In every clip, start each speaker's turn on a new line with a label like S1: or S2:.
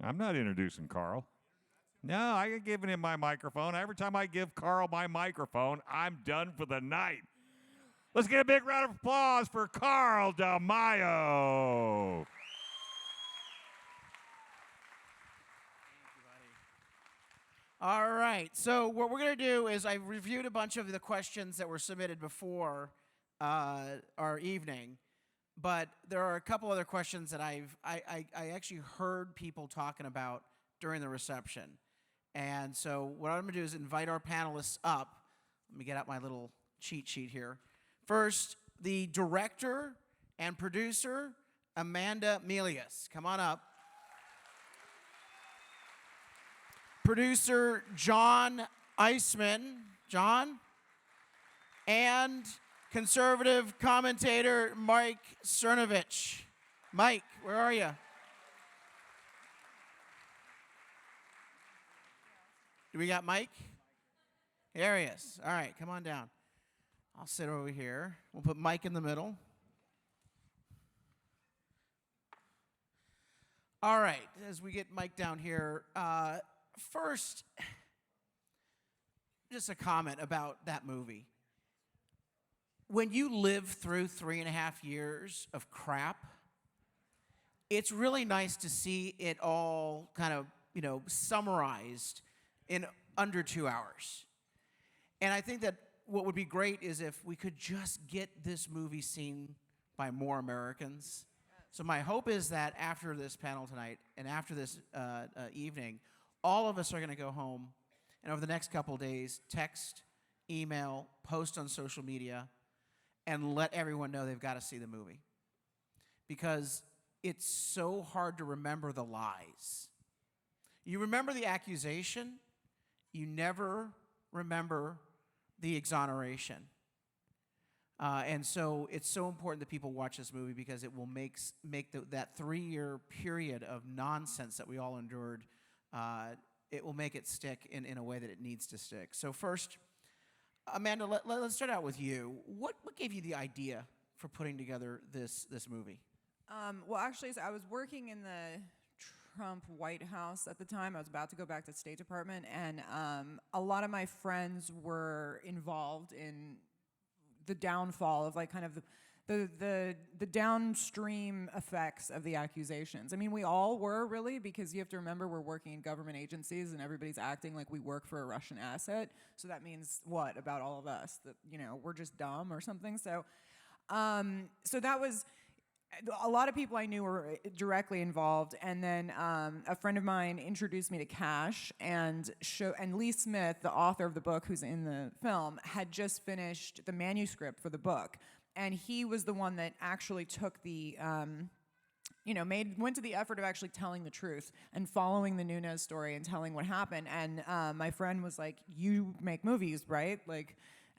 S1: I'm not introducing Carl. No, I ain't giving him my microphone. Every time I give Carl my microphone, I'm done for the night. Let's get a big round of applause for Carl DeMaio.
S2: All right, so what we're going to do is I reviewed a bunch of the questions that were submitted before our evening, but there are a couple other questions that I actually heard people talking about during the reception. And so what I'm going to do is invite our panelists up. Let me get out my little cheat sheet here. First, the director and producer, Amanda Milius. Come on up. Producer John Eisenman, John, and conservative commentator Mike Cernovich. Mike, where are you? Do we got Mike? There he is. All right, come on down. I'll sit over here. We'll put Mike in the middle. All right, as we get Mike down here, first, just a comment about that movie. When you live through 3.5 years of crap, it's really nice to see it all kind of, summarized in under 2 hours. And I think that what would be great is if we could just get this movie seen by more Americans. So my hope is that after this panel tonight and after this evening, all of us are going to go home and over the next couple of days, text, email, post on social media, and let everyone know they've got to see the movie. Because it's so hard to remember the lies. You remember the accusation, you never remember the exoneration. And so it's so important that people watch this movie because it will make that 3-year period of nonsense that we all endured, it will make it stick in a way that it needs to stick. So first, Amanda, let's start out with you. What gave you the idea for putting together this movie?
S3: Well, actually, so I was working in the Trump White House at the time. I was about to go back to the State Department, and a lot of my friends were involved in the downfall of kind of the downstream effects of the accusations. I mean, we all were really, because you have to remember we're working in government agencies and everybody's acting like we work for a Russian asset. So that means what about all of us? That, we're just dumb or something. So, so that was, a lot of people I knew were directly involved. And then a friend of mine introduced me to Cash, and Lee Smith, the author of the book who's in the film, had just finished the manuscript for the book. And he was the one that actually took the, went to the effort of actually telling the truth and following the Nunes story and telling what happened. And my friend was like, "You make movies, right?"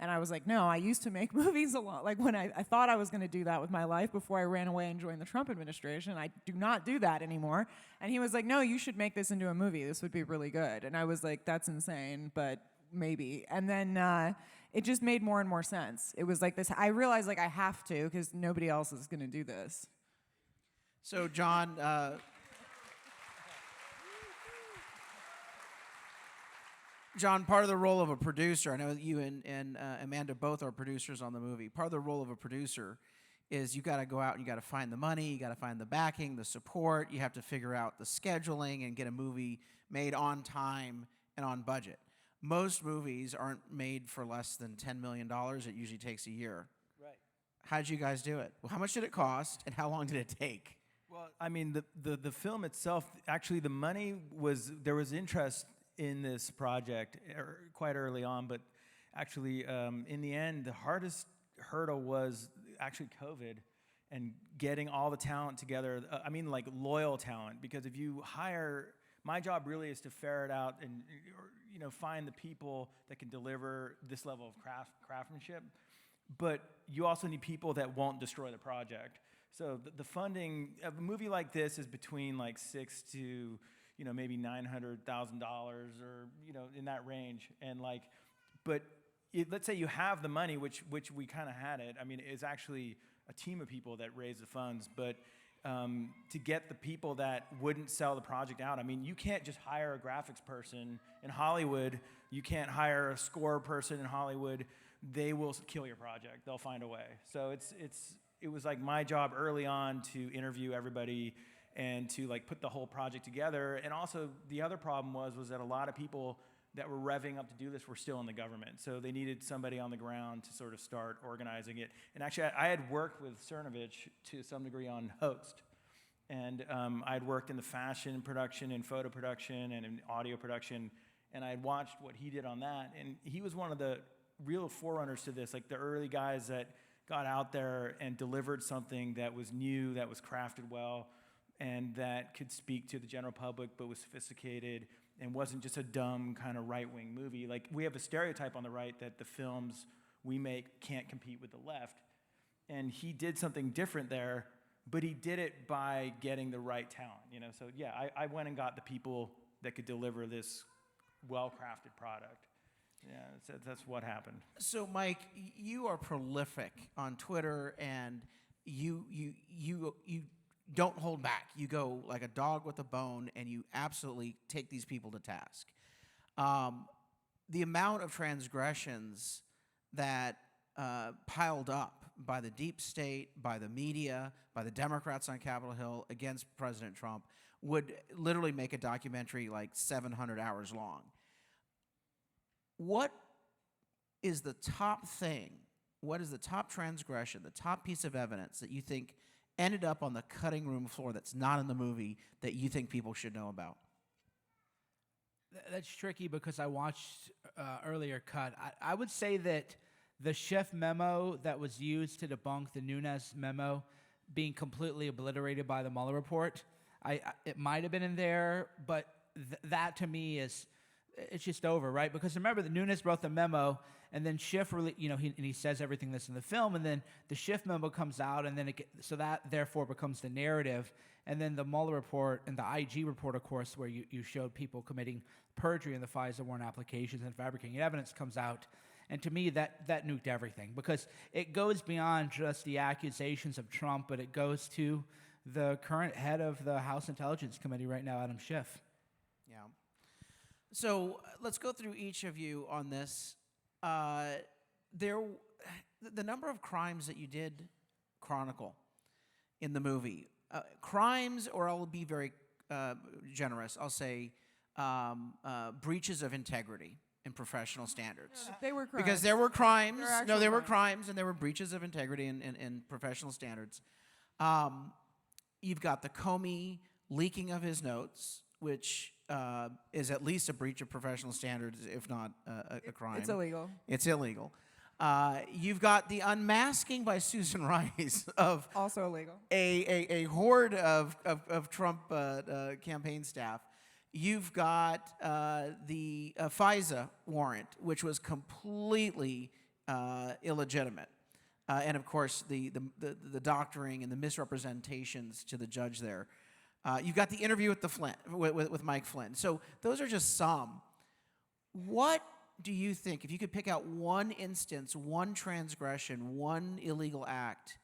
S3: And I was like, "No, I used to make movies a lot." When I thought I was going to do that with my life before I ran away and joined the Trump administration. I do not do that anymore. And he was like, "No, you should make this into a movie. This would be really good." And I was like, "That's insane, but maybe." And then it just made more and more sense. It was like this. I realized I have to, because nobody else is going to do this.
S2: So John, John, part of the role of a producer, I know that you and Amanda both are producers on the movie. Part of the role of a producer is you got to go out and you got to find the money, you got to find the backing, the support. You have to figure out the scheduling and get a movie made on time and on budget. Most movies aren't made for less than $10 million. It usually takes a year.
S4: Right.
S2: How'd you guys do it? Well, how much did it cost, and how long did it take?
S4: Well, I mean, the film itself, actually, the money there was interest in this project quite early on, but actually, in the end, the hardest hurdle was actually COVID and getting all the talent together. Loyal talent, because if you hire, my job really is to ferret out and find the people that can deliver this level of craftsmanship, but you also need people that won't destroy the project. So the funding of a movie like this is between $6 to maybe $900,000 or in that range. And but let's say you have the money, which we kind of had it. I mean, it's actually a team of people that raise the funds, but to get the people that wouldn't sell the project out. I mean, you can't just hire a graphics person in Hollywood. You can't hire a score person in Hollywood. They will kill your project. They'll find a way. So it was like my job early on to interview everybody and to like put the whole project together. And also the other problem was that a lot of people that were revving up to do this were still in the government. So they needed somebody on the ground to sort of start organizing it. And actually, I had worked with Cernovich to some degree on Host. And I'd worked in the fashion production and photo production and in audio production. And I had watched what he did on that. And he was one of the real forerunners to this, like the early guys that got out there and delivered something that was new, that was crafted well, and that could speak to the general public but was sophisticated and wasn't just a dumb kind of right-wing movie. Like, we have a stereotype on the right that the films we make can't compete with the left. And he did something different there, but he did it by getting the right talent, you know? So yeah, I went and got the people that could deliver this well-crafted product. Yeah, that's what happened.
S2: So, Mike, you are prolific on Twitter, and you don't hold back. You go like a dog with a bone, and you absolutely take these people to task. The amount of transgressions that piled up by the deep state, by the media, by the Democrats on Capitol Hill against President Trump would literally make a documentary like 700 hours long. What is the top thing, what is the top transgression, the top piece of evidence that you think ended up on the cutting room floor that's not in the movie that you think people should know about?
S5: That's tricky because I watched earlier cut. I would say that the Schiff memo that was used to debunk the Nunes memo being completely obliterated by the Mueller report, it might have been in there, but that to me is, it's just over, right? Because remember, the Nunes wrote the memo, and then Schiff, he says everything that's in the film, and then the Schiff memo comes out, and then so that therefore becomes the narrative, and then the Mueller report and the IG report, of course, where you showed people committing perjury in the FISA warrant applications and fabricating evidence comes out, and to me that nuked everything, because it goes beyond just the accusations of Trump, but it goes to the current head of the House Intelligence Committee right now, Adam Schiff.
S2: Yeah. So let's go through each of you on this. The number of crimes that you did chronicle in the movie, crimes, or I'll be very generous, I'll say breaches of integrity and professional standards.
S3: No, they were crimes.
S2: Because there were crimes.
S3: There were actual
S2: There were
S3: crimes.
S2: crimes, and there were breaches of integrity and professional standards. You've got the Comey leaking of his notes, which is at least a breach of professional standards, if not a crime.
S3: It's illegal.
S2: It's illegal. You've got the unmasking by Susan Rice of
S3: Also illegal.
S2: a horde of Trump campaign staff. You've got the FISA warrant, which was completely illegitimate. And of course, the doctoring and the misrepresentations to the judge there. You've got the interview with Mike Flynn. So those are just some. What do you think, if you could pick out one instance, one transgression, one illegal act,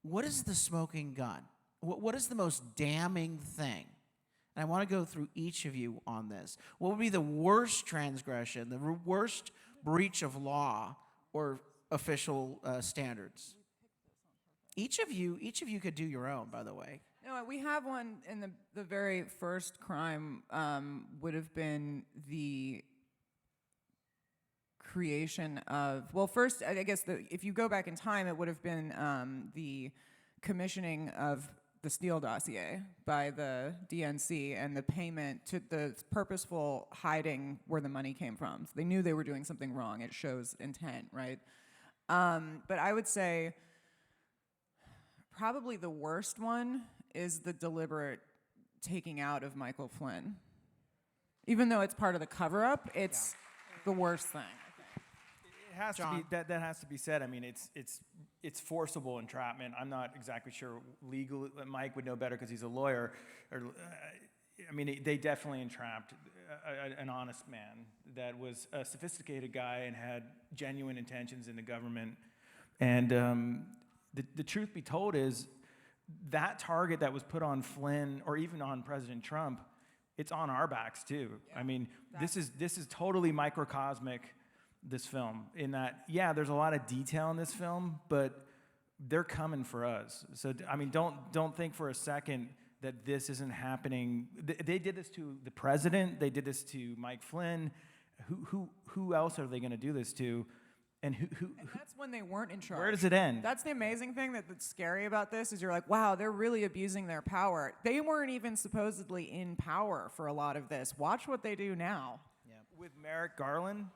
S2: what is the smoking gun? What is the most damning thing? And I want to go through each of you on this. What would be the worst transgression, the worst breach of law or official standards? Each of you could do your own, by the way.
S3: No, we have one in the very first crime would have been the creation of, well, first, I guess if you go back in time, it would have been the commissioning of the Steele dossier by the DNC and the payment to the purposeful hiding where the money came from. So they knew they were doing something wrong. It shows intent, right? But I would say probably the worst one is the deliberate taking out of Michael Flynn. Even though it's part of the cover-up, it's the worst thing, I think.
S4: It has
S2: John?
S4: to be that has to be said. I mean, it's forcible entrapment. I'm not exactly sure legal. Mike would know better because he's a lawyer. I mean, they definitely entrapped an honest man that was a sophisticated guy and had genuine intentions in the government. And the truth be told is, that target that was put on Flynn or even on President Trump, it's on our backs too. I mean, this is totally microcosmic, this film, in that, yeah, there's a lot of detail in this film, but they're coming for us. So, I mean, don't think for a second that this isn't happening. They did this to the president. They did this to Mike Flynn. Who else are they going to do this to? And who
S3: And that's when they weren't in charge.
S4: where does it end?
S3: That's the amazing thing that's scary about this is you're like, wow, they're really abusing their power. They weren't even supposedly in power for a lot of this. Watch what they do now.
S4: With Merrick Garland,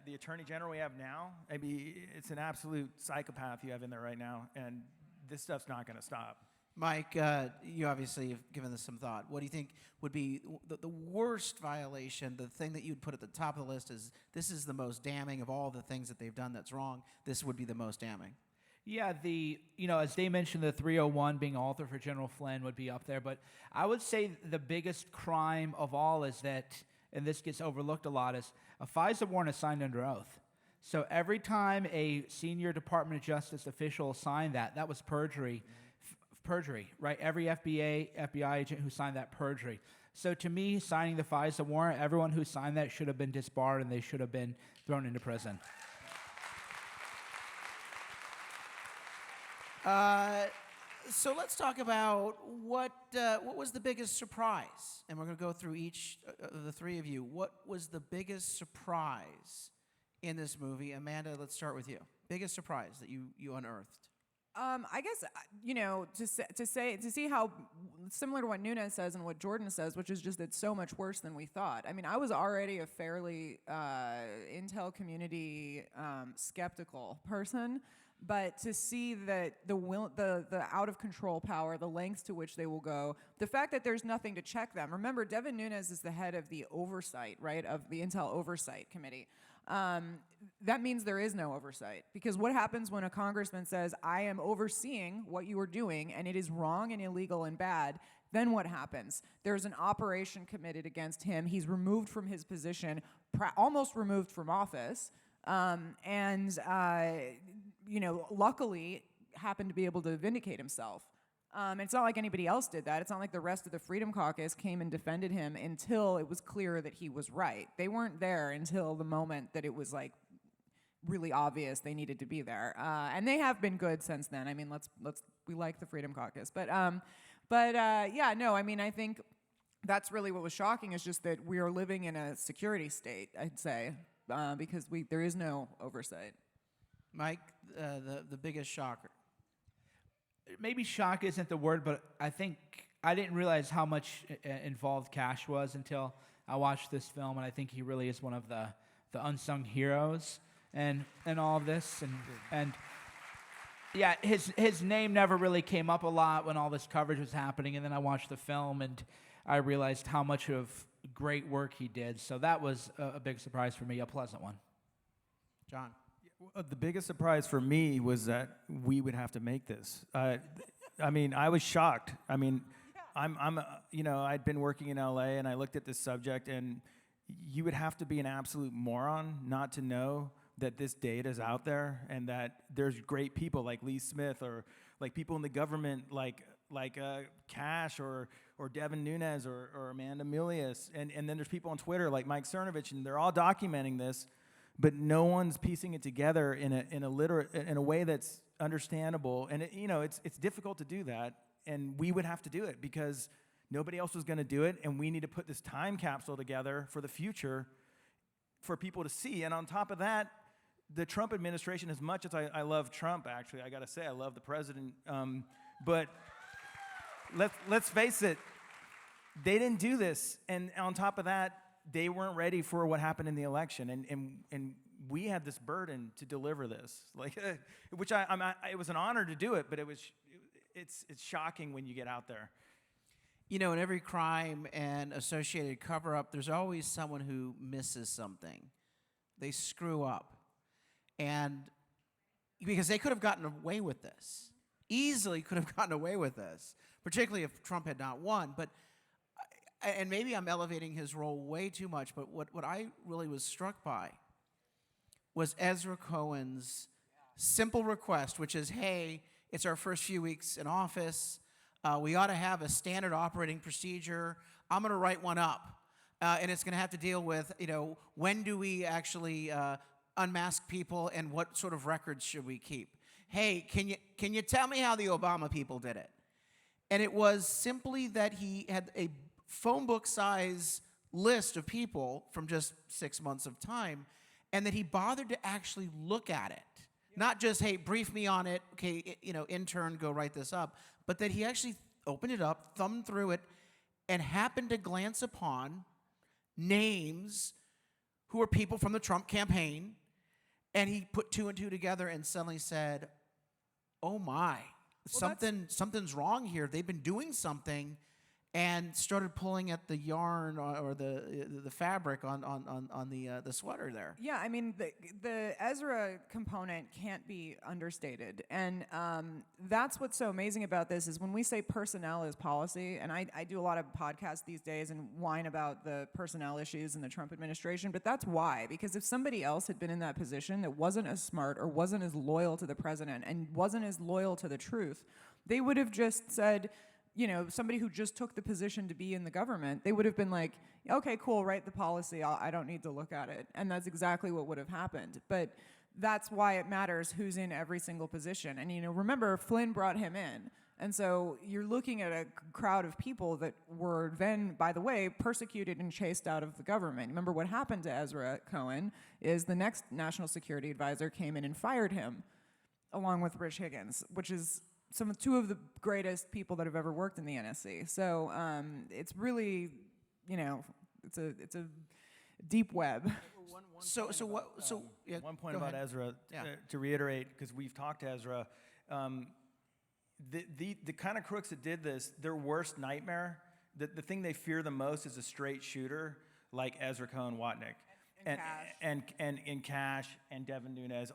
S4: the attorney general we have now, I mean, it's an absolute psychopath you have in there right now, and this stuff's not going to stop.
S2: Mike, you obviously have given this some thought. What do you think would be the worst violation, the thing that you'd put at the top of the list is this is the most damning of all the things that they've done that's wrong, this would be the most damning?
S5: Yeah, as they mentioned, the 301 being author for General Flynn would be up there, but I would say the biggest crime of all is that, and this gets overlooked a lot, is a FISA warrant is signed under oath. So every time a senior Department of Justice official signed that was perjury. Perjury, right? Every FBI agent who signed that perjury. So to me, signing the FISA warrant, everyone who signed that should have been disbarred and they should have been thrown into prison.
S2: So let's talk about what was the biggest surprise, and we're going to go through each of the three of you. What was the biggest surprise in this movie? Amanda, let's start with you. Biggest surprise that you unearthed.
S3: I guess to see how similar to what Nunes says and what Jordan says, which is just it's so much worse than we thought. I mean, I was already a fairly intel community skeptical person, but to see that the out of control power, the lengths to which they will go, the fact that there's nothing to check them. Remember, Devin Nunes is the head of the oversight, right, of the Intel Oversight Committee. That means there is no oversight, because what happens when a congressman says, I am overseeing what you are doing and it is wrong and illegal and bad? Then what happens? There's an operation committed against him. He's removed from his position, almost removed from office, luckily happened to be able to vindicate himself. It's not like anybody else did that. It's not like the rest of the Freedom Caucus came and defended him until it was clear that he was right. They weren't there until the moment that it was like really obvious they needed to be there. And they have been good since then. I mean, we like the Freedom Caucus, I mean, I think that's really what was shocking is just that we are living in a security state, I'd say, because there is no oversight.
S2: Mike, the biggest shocker.
S5: Maybe shock isn't the word, but I think I didn't realize how much involved Cash was until I watched this film, and I think he really is one of the unsung heroes and all of this. And yeah, his name never really came up a lot when all this coverage was happening, and then I watched the film, and I realized how much of great work he did. So that was a big surprise for me, a pleasant one.
S2: John.
S4: The biggest surprise for me was that we would have to make this. I mean, I was shocked. I mean, I'd been working in LA and I looked at this subject, and you would have to be an absolute moron not to know that this data is out there and that there's great people like Lee Smith or like people in the government like Cash or Devin Nunes or Amanda Milius, and then there's people on Twitter like Mike Cernovich, and they're all documenting this. But no one's piecing it together in a way that's understandable, and it's difficult to do that, and we would have to do it because nobody else was going to do it, and we need to put this time capsule together for the future for people to see. And on top of that, the Trump administration, as much as I love Trump, actually, I got to say I love the president, but let's face it, they didn't do this, and on top of that, they weren't ready for what happened in the election, and we had this burden to deliver this, which it was an honor to do it, but it's shocking when you get out there.
S2: You know, in every crime and associated cover-up, there's always someone who misses something. They screw up, and because they could have gotten away with this, easily could have gotten away with this, particularly if Trump had not won, but. And maybe I'm elevating his role way too much, but what I really was struck by was Ezra Cohen's simple request, which is, hey, it's our first few weeks in office. We ought to have a standard operating procedure. I'm going to write one up. And it's going to have to deal with, when do we actually unmask people and what sort of records should we keep? Hey, can you tell me how the Obama people did it? And it was simply that he had a phone book size list of people from just 6 months of time, and that he bothered to actually look at it. Not just, hey, brief me on it, okay, intern, go write this up, but that he actually opened it up, thumbed through it, and happened to glance upon names who were people from the Trump campaign, and he put 2 and 2 together and suddenly said, oh my, something's wrong here. They've been doing something, and started pulling at the yarn or the fabric on the sweater there.
S3: Yeah, I mean, the EZRA component can't be understated. And that's what's so amazing about this is when we say personnel is policy, and I do a lot of podcasts these days and whine about the personnel issues in the Trump administration, but that's why. Because if somebody else had been in that position that wasn't as smart or wasn't as loyal to the president and wasn't as loyal to the truth, they would have just said, somebody who just took the position to be in the government, they would have been like, okay, cool, write the policy. I don't need to look at it. And that's exactly what would have happened. But that's why it matters who's in every single position. And, remember, Flynn brought him in. And so you're looking at a crowd of people that were then, by the way, persecuted and chased out of the government. Remember what happened to Ezra Cohen is the next national security advisor came in and fired him, along with Rich Higgins, which is two of the greatest people that have ever worked in the NSC. So it's really, it's a deep web.
S4: One point
S2: go
S4: about
S2: ahead.
S4: Ezra,
S2: Yeah.
S4: to reiterate, because we've talked to Ezra, the kind of crooks that did this, their worst nightmare, the thing they fear the most is a straight shooter like Ezra Cohen Watnick. And Cash and Devin Nunes,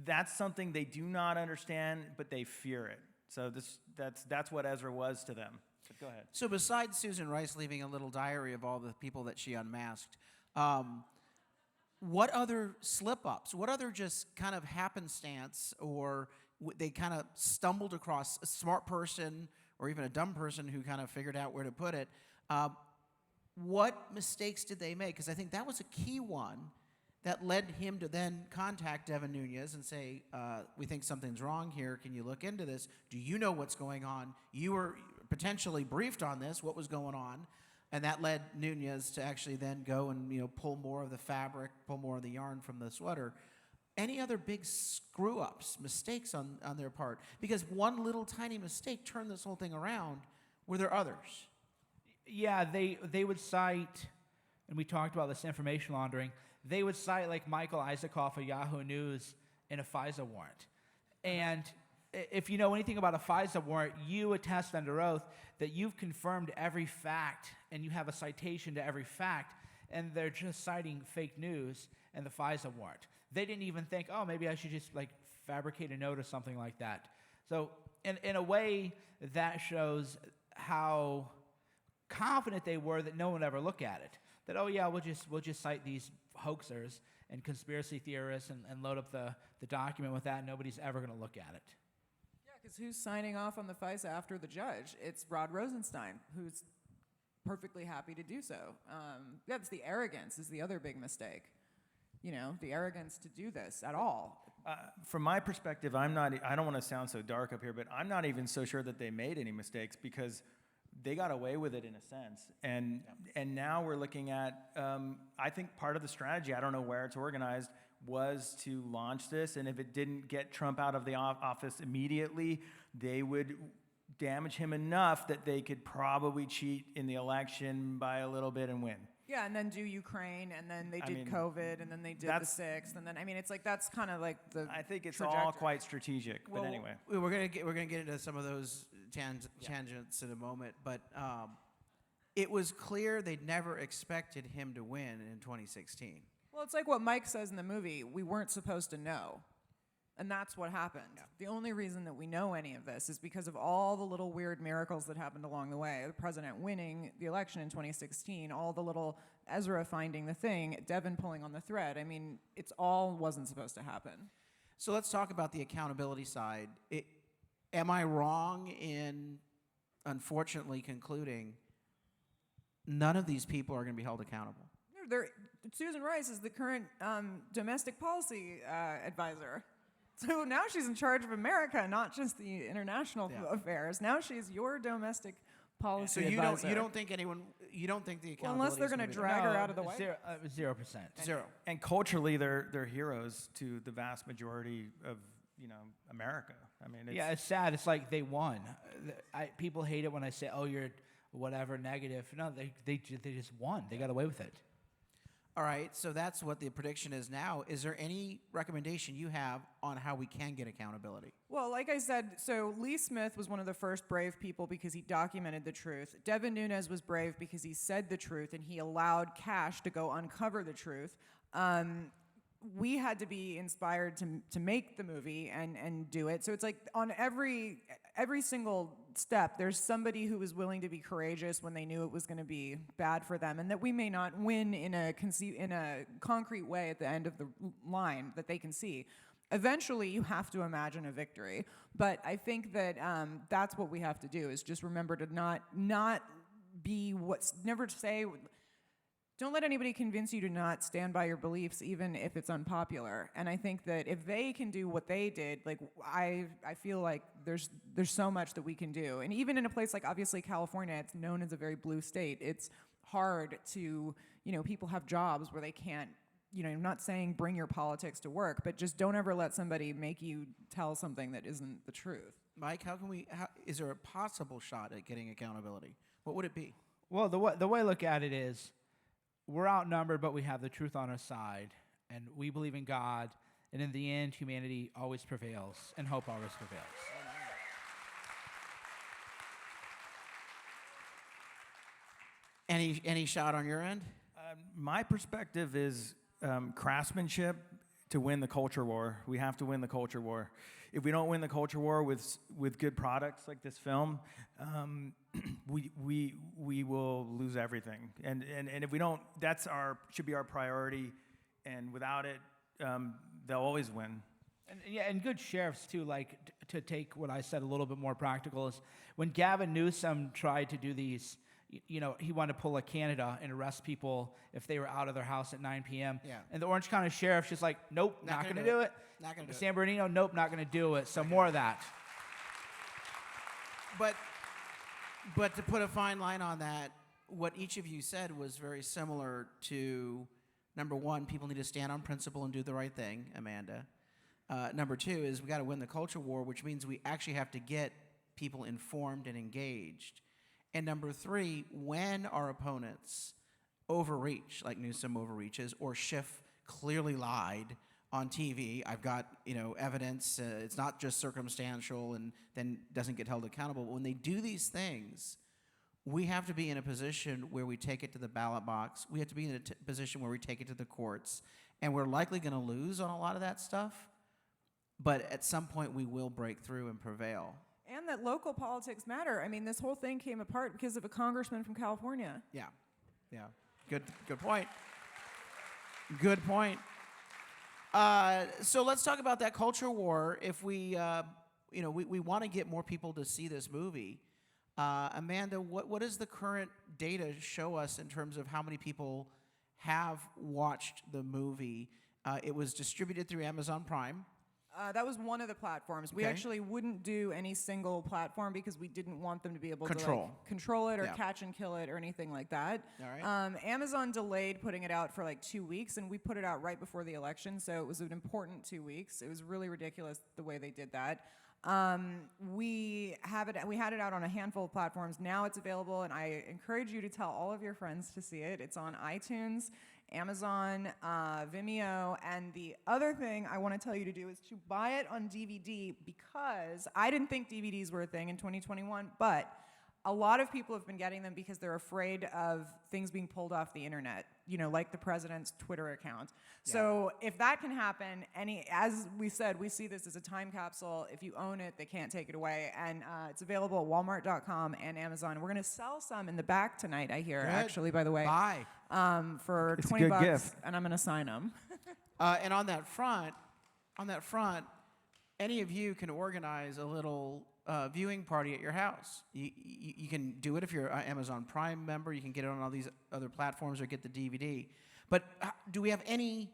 S4: that's something they do not understand, but they fear it. So that's what Ezra was to them. But go ahead.
S2: So besides Susan Rice leaving a little diary of all the people that she unmasked, what other slip-ups, what other just kind of happenstance, or they kind of stumbled across a smart person or even a dumb person who kind of figured out where to put it, what mistakes did they make? Because I think that was a key one that led him to then contact Devin Nunes and say, we think something's wrong here. Can you look into this? Do you know what's going on? You were potentially briefed on this, what was going on. And that led Nunes to actually then go and pull more of the fabric, pull more of the yarn from the sweater. Any other big screw-ups, mistakes on their part? Because one little tiny mistake turned this whole thing around. Were there others?
S5: Yeah, they would cite, and we talked about this information laundering, they would cite like Michael Isaacoff of Yahoo News in a FISA warrant. And if you know anything about a FISA warrant, you attest under oath that you've confirmed every fact and you have a citation to every fact, and they're just citing fake news in the FISA warrant. They didn't even think, oh, maybe I should just like fabricate a note or something like that. So in a way, that shows how confident they were that no one would ever look at it. That, oh yeah, we'll just cite these hoaxers and conspiracy theorists and load up the document with that, and nobody's ever going to look at it.
S3: Yeah, because who's signing off on the FISA after the judge? It's Rod Rosenstein, who's perfectly happy to do so. It's the arrogance is the other big mistake. The arrogance to do this at all.
S4: From my perspective, I don't want to sound so dark up here, but I'm not even so sure that they made any mistakes because they got away with it in a sense. And now we're looking at, I think part of the strategy, I don't know where it's organized, was to launch this. And if it didn't get Trump out of the office immediately, they would damage him enough that they could probably cheat in the election by a little bit and win.
S3: Yeah, and then do Ukraine, and then they did COVID, and then they did the 6th, and then it's like that's kind of like the.
S4: I think it's
S3: trajectory.
S4: all quite strategic.
S2: Well,
S4: but anyway,
S2: we're gonna get into some of those tangents in a moment, but it was clear they'd never expected him to win in 2016.
S3: Well, it's like what Mike says in the movie. We weren't supposed to know. And that's what happened. Yeah. The only reason that we know any of this is because of all the little weird miracles that happened along the way. The president winning the election in 2016, all the little Ezra finding the thing, Devin pulling on the thread. I mean, it's all wasn't supposed to happen.
S2: So let's talk about the accountability side. Am I wrong in, unfortunately, concluding none of these people are going to be held accountable?
S3: Susan Rice is the current domestic policy advisor. So now she's in charge of America, not just the international affairs. Now she's your domestic policy
S2: So
S3: advisor.
S2: you don't think the accountability
S3: Well, unless they're going to drag her out of the White House.
S5: 0%.
S2: Zero.
S4: And culturally, they're heroes to the vast majority of America. I mean,
S5: It's sad. It's like they won. People hate it when I say, "Oh, you're whatever negative." No, they just won. They got away with it.
S2: All right, so that's what the prediction is now. Is there any recommendation you have on how we can get accountability?
S3: Well, like I said, so Lee Smith was one of the first brave people because he documented the truth. Devin Nunes was brave because he said the truth and he allowed Cash to go uncover the truth. We had to be inspired to make the movie and do it. So it's like on every single step, there's somebody who was willing to be courageous when they knew it was going to be bad for them, and that we may not win in a concrete way at the end of the line that they can see. Eventually, you have to imagine a victory. But I think that that's what we have to do, is just remember to not be never say. Don't let anybody convince you to not stand by your beliefs, even if it's unpopular. And I think that if they can do what they did, like I feel like there's so much that we can do. And even in a place like obviously California, it's known as a very blue state. It's hard to, people have jobs where they can't, I'm not saying bring your politics to work, but just don't ever let somebody make you tell something that isn't the truth.
S2: Mike, is there a possible shot at getting accountability? What would it be?
S5: Well, the way I look at it is, we're outnumbered, but we have the truth on our side, and we believe in God, and in the end, humanity always prevails, and hope always prevails.
S2: Any shot on your end?
S4: My perspective is craftsmanship to win the culture war. We have to win the culture war. If we don't win the culture war with good products like this film, we will lose everything. And if we don't, should be our priority. And without it, they'll always win.
S5: And good sheriffs too. Like to take what I said a little bit more practical is when Gavin Newsom tried to do these. He wanted to pull a Canada and arrest people if they were out of their house at 9 p.m.
S2: Yeah.
S5: And the Orange County Sheriff's just like, nope, not going to do it.
S2: Not going to do it.
S5: San Bernardino, nope, not going to do it. So more of that.
S2: But to put a fine line on that, what each of you said was very similar to, number one, people need to stand on principle and do the right thing, Amanda. Number two is we got to win the culture war, which means we actually have to get people informed and engaged. And number three, when our opponents overreach, like Newsom overreaches, or Schiff clearly lied on TV, I've got evidence, it's not just circumstantial and then doesn't get held accountable. But when they do these things, we have to be in a position where we take it to the ballot box. We have to be in a position where we take it to the courts. And we're likely going to lose on a lot of that stuff. But at some point, we will break through and prevail.
S3: And that local politics matter. I mean, this whole thing came apart because of a congressman from California.
S2: Yeah. Good point. Good point. So let's talk about that culture war. If we want to get more people to see this movie. Amanda, what does the current data show us in terms of how many people have watched the movie? It was distributed through Amazon Prime.
S3: That was one of the platforms. We actually wouldn't do any single platform because we didn't want them to be able to control it or catch and kill it or anything like that.
S2: All right.
S3: Amazon delayed putting it out for like 2 weeks, and we put it out right before the election, so it was an important 2 weeks. It was really ridiculous the way they did that. We had it out on a handful of platforms. Now it's available, and I encourage you to tell all of your friends to see it. It's on iTunes, Amazon, Vimeo, and the other thing I want to tell you to do is to buy it on DVD, because I didn't think DVDs were a thing in 2021, but a lot of people have been getting them because they're afraid of things being pulled off the internet, like the president's Twitter account. Yeah. So if that can happen, as we said, we see this as a time capsule. If you own it, they can't take it away. And it's available at Walmart.com and Amazon. We're going to sell some in the back tonight, I hear, actually, by the way.
S2: Buy.
S3: For
S4: It's a
S3: $20,
S4: good gift.
S3: and I'm going to sign them.
S2: And on that front, any of you can organize a little viewing party at your house. You can do it if you're an Amazon Prime member. You can get it on all these other platforms or get the DVD. But do we have any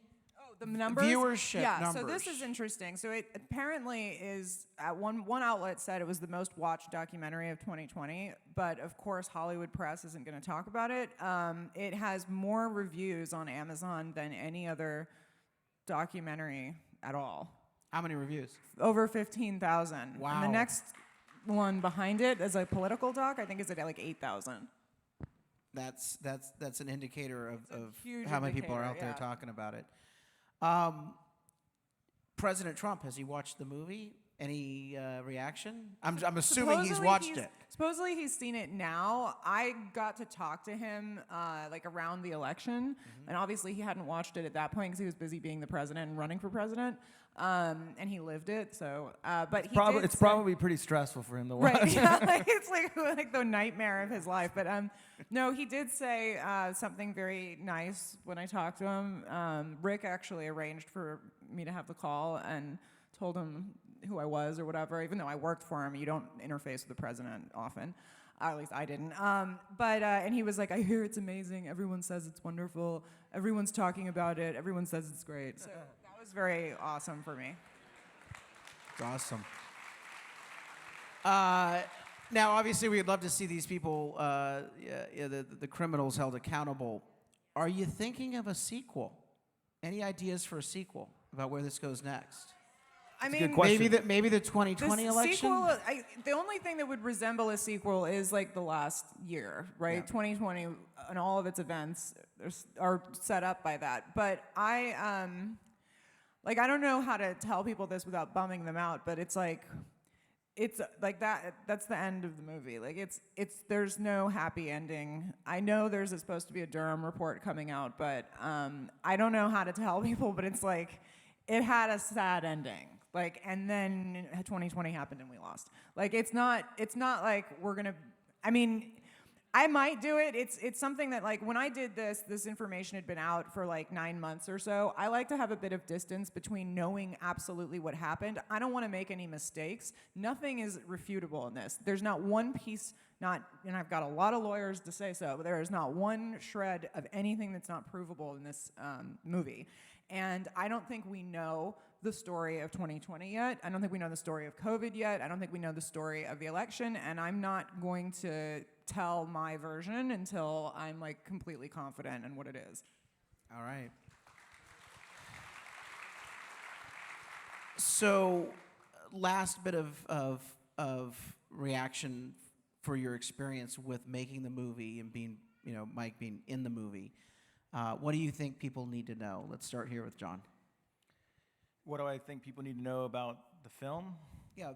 S3: The numbers?
S2: viewership
S3: yeah,
S2: numbers?
S3: so this is interesting. So it apparently is, one outlet said it was the most watched documentary of 2020, but of course Hollywood Press isn't going to talk about it. It has more reviews on Amazon than any other documentary at all.
S2: How many reviews?
S3: Over 15,000.
S2: Wow.
S3: And the next one behind it is a political doc, I think is at like 8,000.
S2: That's an indicator of
S3: huge
S2: how many people are
S3: indicator,
S2: out there
S3: yeah.
S2: talking about it. President Trump, has he watched the movie? Any reaction? I'm assuming he's watched it.
S3: Supposedly he's seen it now. I got to talk to him like around the election, and obviously he hadn't watched it at that point because he was busy being the president and running for president, and he lived it. So, but he did
S4: It's
S3: say-
S4: probably pretty stressful for him to watch.
S3: Right, yeah, like, it's like the nightmare of his life. But no, he did say something very nice when I talked to him. Rick actually arranged for me to have the call and told him who I was or whatever, even though I worked for him. You don't interface with the president often. At least I didn't. And he was like, I hear it's amazing. Everyone says it's wonderful. Everyone's talking about it. Everyone says it's great. So that was very awesome for me.
S2: It's awesome. Now, obviously, we'd love to see these people, the criminals, held accountable. Are you thinking of a sequel? Any ideas for a sequel about where this goes next?
S3: I
S4: a
S3: mean,
S4: good question.
S2: Maybe the 2020
S3: the
S2: election.
S3: sequel, the only thing that would resemble a sequel is like the last year, right?
S2: Yeah.
S3: 2020 and all of its events are set up by that. But I don't know how to tell people this without bumming them out. But it's like that. That's the end of the movie. Like there's no happy ending. I know there's supposed to be a Durham report coming out, but I don't know how to tell people. But it's like it had a sad ending. Like, and then 2020 happened and we lost. Like, it's not like we're gonna, I mean, I might do it. It's something that, like, when I did this information had been out for like 9 months or so. I like to have a bit of distance between knowing absolutely what happened. I don't want to make any mistakes. Nothing is refutable in this. There's not one piece, and I've got a lot of lawyers to say so, but there is not one shred of anything that's not provable in this movie. And I don't think we know the story of 2020 yet. I don't think we know the story of COVID yet. I don't think we know the story of the election. And I'm not going to tell my version until I'm like completely confident in what it is.
S2: All right. So, last bit of reaction for your experience with making the movie and being, Mike being in the movie. What do you think people need to know? Let's start here with John.
S4: What do I think people need to know about the film?
S2: Yeah,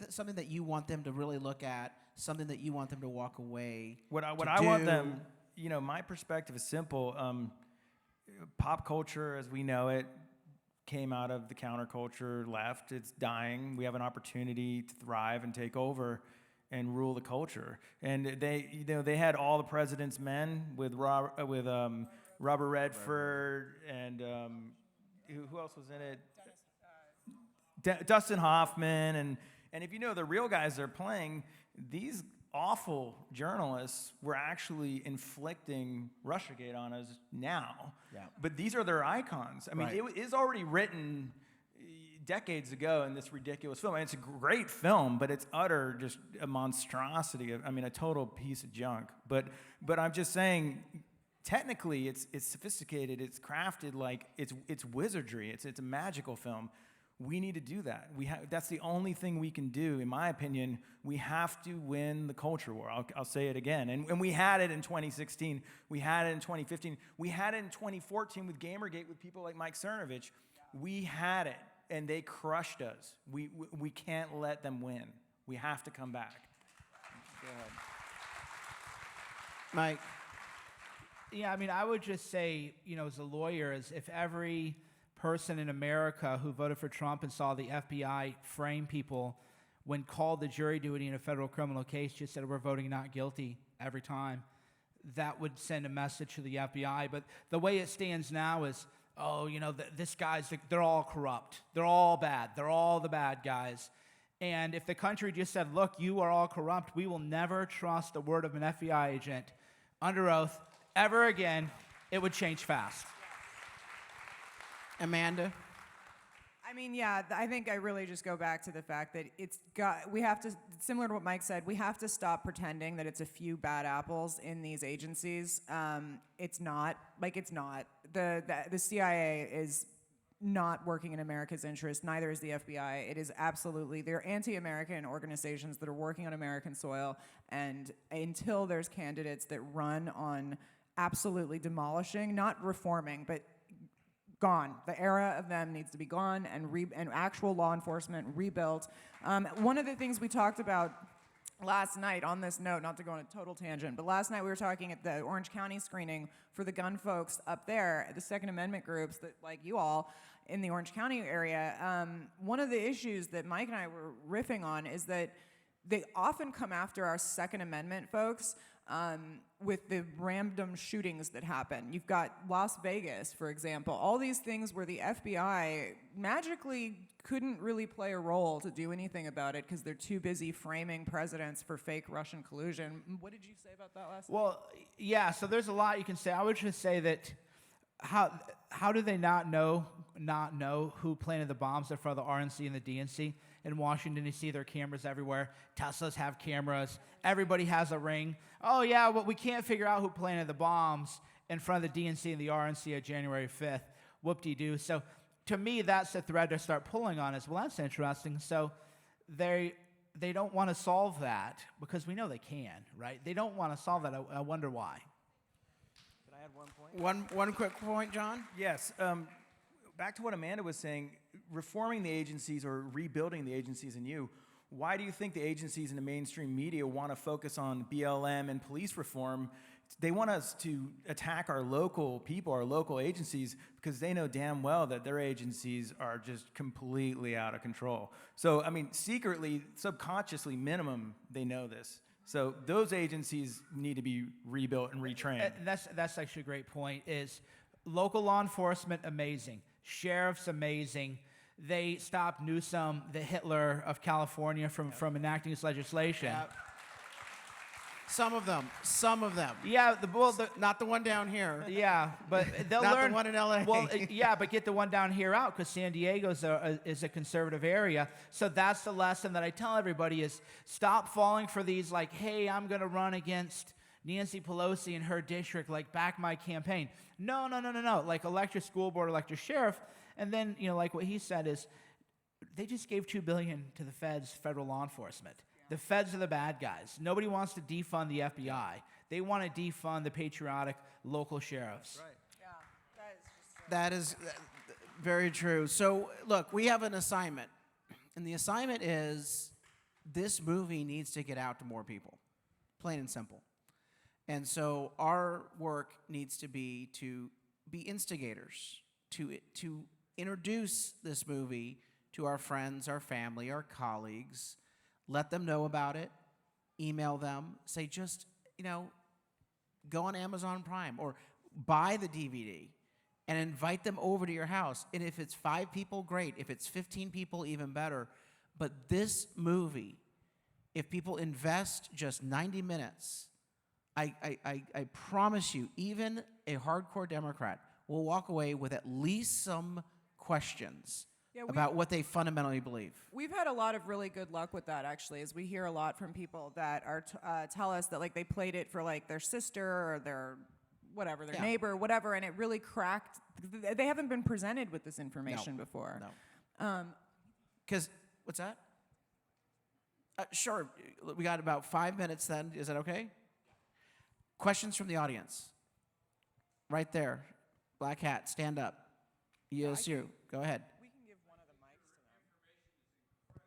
S2: something that you want them to really look at, something that you want them to walk away.
S4: What
S2: to
S4: I want
S2: do.
S4: them, my perspective is simple. Pop culture, as we know it, came out of the counterculture left. It's dying. We have an opportunity to thrive and take over and rule the culture. And they had All the President's Men with Robert Redford and who else was in it? Dustin Hoffman, and if you know the real guys they're playing, these awful journalists were actually inflicting Russiagate on us now.
S2: Yeah.
S4: But these are their icons. I mean,
S2: Right.
S4: it is already written decades ago in this ridiculous film. And it's a great film, but it's utter just a monstrosity. A total piece of junk. But I'm just saying, technically, it's sophisticated. It's crafted like it's wizardry. It's a magical film. We need to do that. That's the only thing we can do, in my opinion. We have to win the culture war. I'll say it again. And we had it in 2016. We had it in 2015. We had it in 2014 with Gamergate with people like Mike Cernovich. We had it, and they crushed us. We can't let them win. We have to come back. Go ahead.
S2: Mike.
S5: Yeah, I would just say, as a lawyer, as if every person in America who voted for Trump and saw the FBI frame people when called to jury duty in a federal criminal case just said we're voting not guilty every time, that would send a message to the FBI. But the way it stands now is, this guy's, they're all corrupt. They're all bad. They're all the bad guys. And if the country just said, look, you are all corrupt, we will never trust the word of an FBI agent under oath ever again, it would change fast.
S2: Amanda?
S3: I mean, yeah, I think I really just go back to the fact that we have to, similar to what Mike said, we have to stop pretending that it's a few bad apples in these agencies. It's not. The CIA is not working in America's interest, neither is the FBI. It is absolutely, they're anti-American organizations that are working on American soil, and until there's candidates that run on absolutely demolishing, not reforming, but gone. The era of them needs to be gone, and actual law enforcement rebuilt. One of the things we talked about last night on this note, not to go on a total tangent, but last night we were talking at the Orange County screening for the gun folks up there, the Second Amendment groups that, like you all, in the Orange County area. One of the issues that Mike and I were riffing on is that they often come after our Second Amendment folks with the random shootings that happen. You've got Las Vegas, for example, all these things where the FBI magically couldn't really play a role to do anything about it because they're too busy framing presidents for fake Russian collusion. What did you say about that last?
S5: Well, yeah, so there's a lot you can say. I would just say that how do they not know who planted the bombs in front of the RNC and the DNC? In Washington, D.C., there are cameras everywhere. Teslas have cameras. Everybody has a ring. Oh, yeah, well, we can't figure out who planted the bombs in front of the DNC and the RNC on January 5th. Whoop-de-doo. So to me, that's the thread to start pulling on is, well, that's interesting. So they don't want to solve that because we know they can, right? They don't want to solve that. I wonder why.
S4: Can I add one point?
S2: One quick point, John?
S4: Yes. Back to what Amanda was saying, reforming the agencies or rebuilding the agencies in you, why do you think the agencies in the mainstream media want to focus on BLM and police reform? They want us to attack our local people, our local agencies, because they know damn well that their agencies are just completely out of control. So, I mean, secretly, subconsciously, minimum, they know this. So those agencies need to be rebuilt and retrained.
S5: That's actually a great point, is local law enforcement, amazing. Sheriff's amazing. They stopped Newsom, the Hitler of California, from enacting his legislation.
S2: Yep. Some of them.
S5: Yeah,
S2: Not the one down here.
S5: yeah, but they'll
S2: Not
S5: learn.
S2: the one in LA.
S5: Well, yeah, but get the one down here out because San Diego is a conservative area. So that's the lesson that I tell everybody is stop falling for these like, hey, I'm going to run against Nancy Pelosi in her district, like back my campaign. No. Like elect your school board, elect your sheriff, and then like what he said is, they just gave $2 billion to the feds, federal law enforcement. The feds are the bad guys. Nobody wants to defund the FBI. They want to defund the patriotic local sheriffs.
S4: Right.
S3: Yeah,
S2: That is very true. So, look, we have an assignment. And the assignment is this movie needs to get out to more people, plain and simple. And so our work needs to be instigators, to introduce this movie to our friends, our family, our colleagues, let them know about it, email them, say just, go on Amazon Prime or buy the DVD and invite them over to your house. And if it's 5 people, great. If it's 15 people, even better. But this movie, if people invest just 90 minutes, I promise you, even a hardcore Democrat will walk away with at least some questions about what they fundamentally believe.
S3: We've had a lot of really good luck with that, actually, as we hear a lot from people that are tell us that like they played it for like their sister or their neighbor, whatever, and it really cracked. They haven't been presented with this information before.
S2: No. Because what's that? Sure. We got about 5 minutes. Then is that okay? Questions from the audience. Right there, black hat. Stand up. ESU. Go ahead.
S3: We can give one of the mics to them.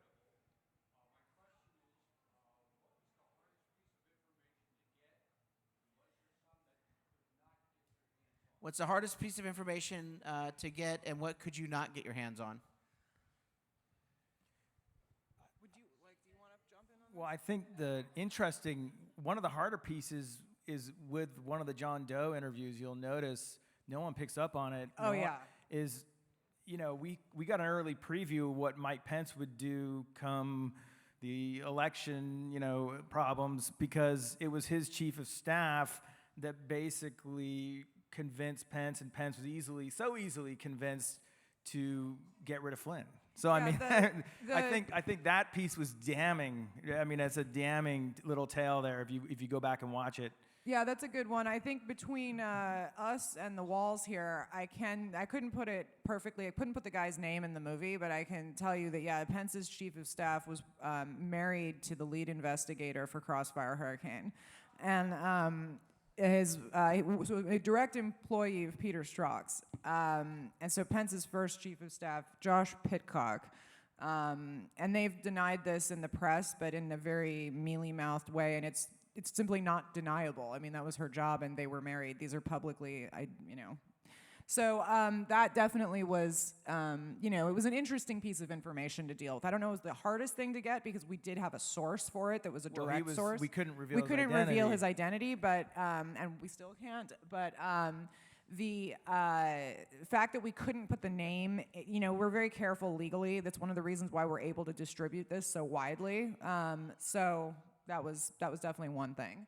S2: What's the hardest piece of information to get, and what could you not get your hands on?
S3: Do you want to jump in on that?
S4: Well, I think one of the harder pieces is with one of the John Doe interviews. You'll notice no one picks up on it.
S3: Oh, yeah.
S4: We got an early preview of what Mike Pence would do come the election, problems, because it was his chief of staff that basically convinced Pence, and Pence was so easily convinced to get rid of Flynn. So I mean, I think that piece was damning. I mean, it's a damning little tale there if you go back and watch it.
S3: Yeah, that's a good one. I think between us and the walls here, I couldn't put it perfectly. I couldn't put the guy's name in the movie, but I can tell you that, yeah, Pence's chief of staff was married to the lead investigator for Crossfire Hurricane. And he was a direct employee of Peter Strzok's. And so Pence's first chief of staff, Josh Pitcock, and they've denied this in the press, but in a very mealy-mouthed way, and it's simply not deniable. I mean, that was her job, and they were married. These are publicly, So that definitely was, it was an interesting piece of information to deal with. I don't know, it was the hardest thing to get because we did have a source for it that was a direct source.
S4: We couldn't reveal
S3: his identity, but and we still can't. But the fact that we couldn't put the name, we're very careful legally. That's one of the reasons why we're able to distribute this so widely. So that was definitely one thing.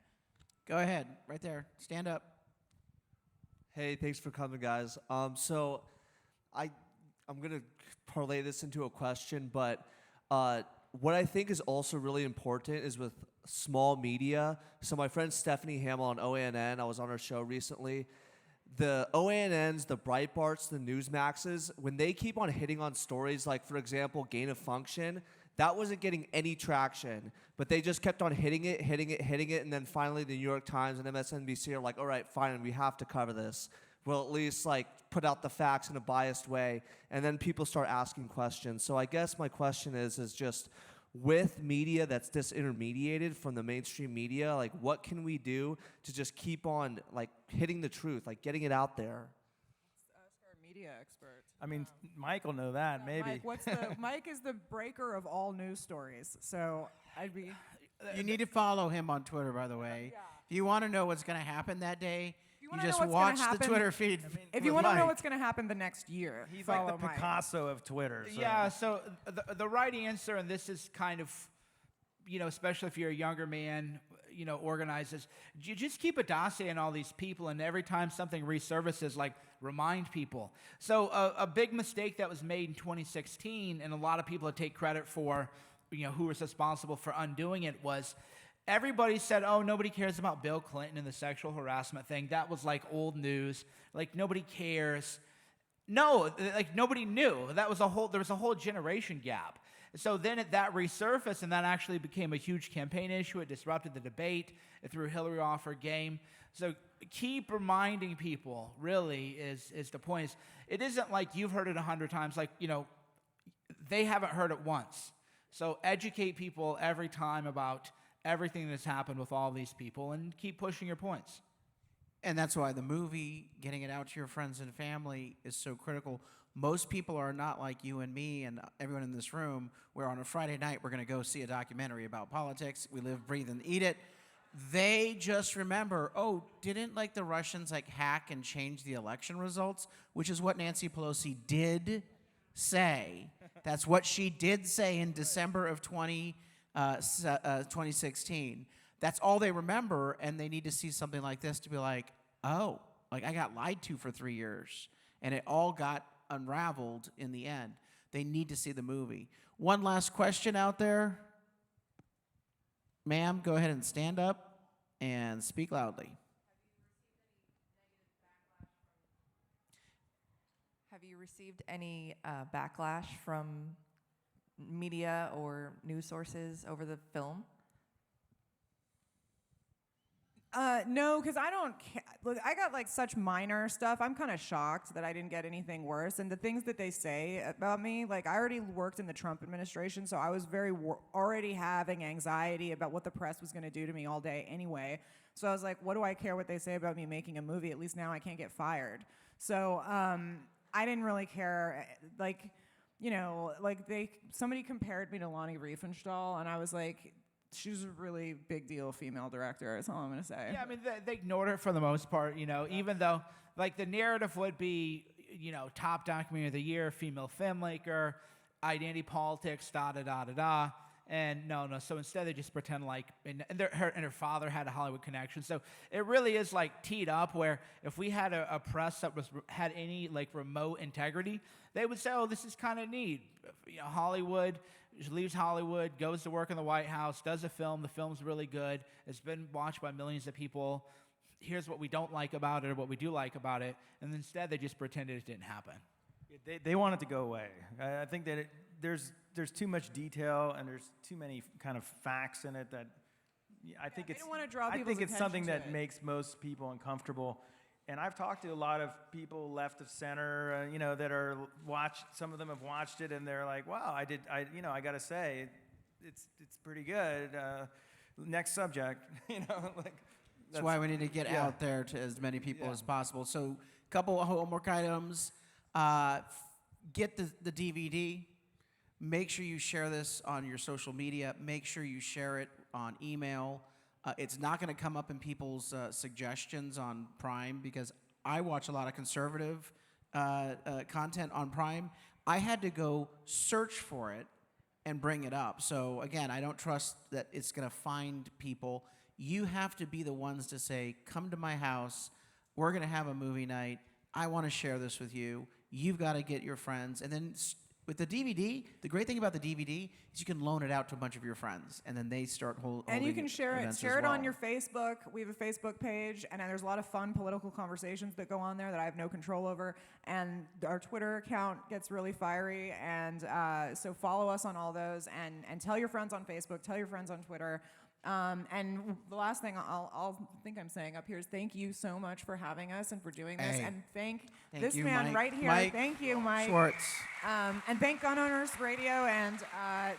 S2: Go ahead, right there. Stand up.
S6: Hey, thanks for coming, guys. So I'm going to parlay this into a question, but what I think is also really important is with small media. So my friend Stephanie Hamill on OANN, I was on her show recently. The OANNs, the Breitbarts, the Newsmaxes, when they keep on hitting on stories like, for example, gain of function, that wasn't getting any traction, but they just kept on hitting it, and then finally the New York Times and MSNBC are like, all right, fine, we have to cover this. We'll at least put out the facts in a biased way, and then people start asking questions. So I guess my question is just with media that's disintermediated from the mainstream media, what can we do to just keep on hitting the truth, getting it out there?
S3: Ask our media expert.
S4: I mean, Mike will know that, maybe.
S3: Mike is the breaker of all news stories, so I'd be...
S2: You need to follow him on Twitter, by the way.
S3: Yeah.
S2: If you want to know what's going to happen that day, you
S3: wanna
S2: just
S3: know what's gonna
S2: watch the
S3: happen-
S2: Twitter feed.
S3: If you want to know what's going to happen the next year,
S4: He's
S3: follow
S4: like the
S3: Mike.
S4: Picasso of Twitter. So.
S5: Yeah, so the right answer, and this is kind of, especially if you're a younger man, organizes, you just keep a dossier on all these people, and every time something resurfaces, remind people. So a big mistake that was made in 2016, and a lot of people take credit for, who was responsible for undoing it, was everybody said, oh, nobody cares about Bill Clinton and the sexual harassment thing. That was old news. Nobody cares. No, nobody knew. There was a whole generation gap. So then that resurfaced, and that actually became a huge campaign issue. It disrupted the debate. It threw Hillary off her game. So keep reminding people, really, is the point. It isn't like you've heard it 100 times. They haven't heard it once. So educate people every time about everything that's happened with all these people, and keep pushing your points.
S2: And that's why the movie, getting it out to your friends and family, is so critical. Most people are not like you and me and everyone in this room, where on a Friday night we're going to go see a documentary about politics. We live, breathe, and eat it. They just remember, oh, didn't the Russians hack and change the election results? Which is what Nancy Pelosi did say. That's what she did say in December of 2016. That's all they remember, and they need to see something like this to be like, oh, I got lied to for 3 years, and it all got unraveled in the end. They need to see the movie. One last question out there. Ma'am, go ahead and stand up and speak loudly.
S7: Have you received any backlash from media or news sources over the film?
S3: No, because I don't. Look, I got such minor stuff. I'm kind of shocked that I didn't get anything worse. And the things that they say about me, I already worked in the Trump administration, so I was already having anxiety about what the press was going to do to me all day anyway. So I was like, what do I care what they say about me making a movie? At least now I can't get fired. So I didn't really care. Somebody compared me to Lonnie Riefenstahl, and I was like, she's a really big deal female director. That's all I'm going to say.
S5: Yeah, I mean, they ignored it for the most part, even though, the narrative would be, top documentary of the year, female filmmaker, identity politics, da-da-da-da-da. And no. So instead, they just pretend like, and her father had a Hollywood connection. So it really is like teed up where if we had a press that had any like remote integrity, they would say, oh, this is kind of neat. Hollywood leaves Hollywood, goes to work in the White House, does a film. The film's really good. It's been watched by millions of people. Here's what we don't like about it or what we do like about it. And instead, they just pretended it didn't happen.
S4: They want it to go away. I think that there's too much detail and there's too many kind of facts in it that I think
S3: they
S4: it's
S3: don't wanna draw
S4: I
S3: people's
S4: think it's something
S3: attention to
S4: that
S3: it.
S4: makes most people uncomfortable. And I've talked to a lot of people left of center, that are some of them have watched it and they're like, wow, I got to say, it's pretty good. Next subject,
S2: That's why we need to get
S4: yeah.
S2: out there to as many people
S4: Yeah.
S2: as possible. So, couple of homework items. Get the DVD. Make sure you share this on your social media. Make sure you share it on email. It's not going to come up in people's suggestions on Prime because I watch a lot of conservative content on Prime. I had to go search for it and bring it up. So again, I don't trust that it's going to find people. You have to be the ones to say, come to my house. We're going to have a movie night. I want to share this with you. You've got to get your friends. And then with the DVD, the great thing about the DVD is you can loan it out to a bunch of your friends, and then they start holding
S3: And you can share it.
S2: events
S3: Share
S2: as
S3: it on
S2: well.
S3: your Facebook. We have a Facebook page, and there's a lot of fun political conversations that go on there that I have no control over. And our Twitter account gets really fiery, and so follow us on all those, and tell your friends on Facebook, tell your friends on Twitter. And the last thing I'll think I'm saying up here is thank you so much for having us and for doing this,
S2: Hey.
S3: and thank
S2: Thank
S3: this
S2: you,
S3: man
S2: Mike.
S3: right here.
S2: Mike
S3: Thank you, Mike.
S2: Schwartz.
S3: And thank Gun Owners Radio and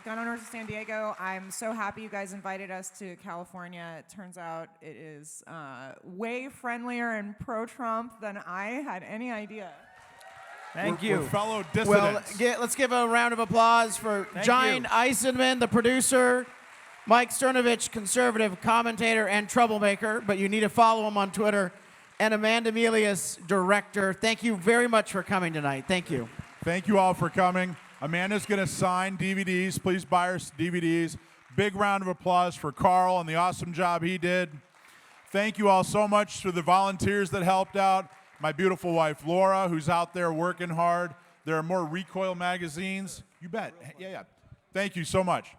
S3: Gun Owners of San Diego. I'm so happy you guys invited us to California. It turns out it is way friendlier and pro-Trump than I had any idea.
S4: Thank
S8: We're
S4: you.
S8: fellow
S2: Well,
S8: dissidents.
S2: let's give a round of applause for
S4: Thank
S2: John
S4: you.
S2: Eisenman, the producer, Mike Cernovich, conservative commentator and troublemaker, but you need to follow him on Twitter, and Amanda Milius, director. Thank you very much for coming tonight. Thank you.
S8: Thank you all for coming. Amanda's going to sign DVDs. Please buy her DVDs. Big round of applause for Carl and the awesome job he did. Thank you all so much to the volunteers that helped out. My beautiful wife, Laura, who's out there working hard. There are more Recoil magazines. You bet. Yeah. Thank you so much.